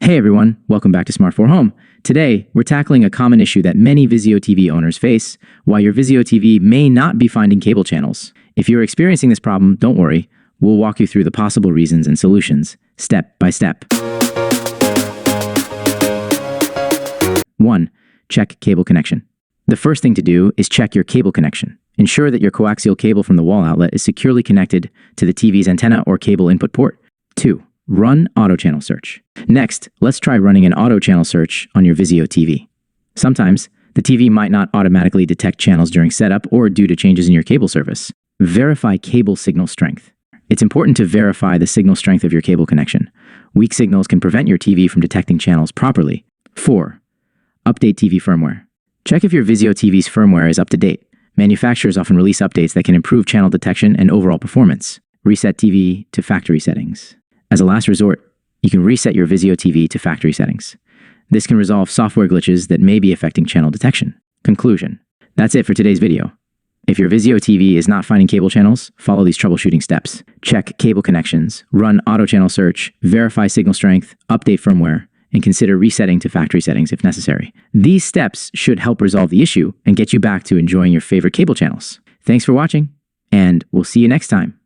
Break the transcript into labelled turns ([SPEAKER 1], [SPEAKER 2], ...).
[SPEAKER 1] Hey everyone, welcome back to Smart 4 Home. Today, we're tackling a common issue that many Vizio TV owners face, why your Vizio TV may not be finding cable channels. If you're experiencing this problem, don't worry. We'll walk you through the possible reasons and solutions, step by step. 1. Check cable connection. The first thing to do is check your cable connection. Ensure that your coaxial cable from the wall outlet is securely connected to the TV's antenna or cable input port. 2. Run auto channel search. Next, let's try running an auto channel search on your Vizio TV. Sometimes, the TV might not automatically detect channels during setup or due to changes in your cable service. Verify cable signal strength. It's important to verify the signal strength of your cable connection. Weak signals can prevent your TV from detecting channels properly. 4. Update TV firmware. Check if your Vizio TV's firmware is up to date. Manufacturers often release updates that can improve channel detection and overall performance. Reset TV to factory settings. As a last resort, you can reset your Vizio TV to factory settings. This can resolve software glitches that may be affecting channel detection. Conclusion. That's it for today's video. If your Vizio TV is not finding cable channels, follow these troubleshooting steps. Check cable connections, run auto channel search, verify signal strength, update firmware, and consider resetting to factory settings if necessary. These steps should help resolve the issue and get you back to enjoying your favorite cable channels. Thanks for watching, and we'll see you next time.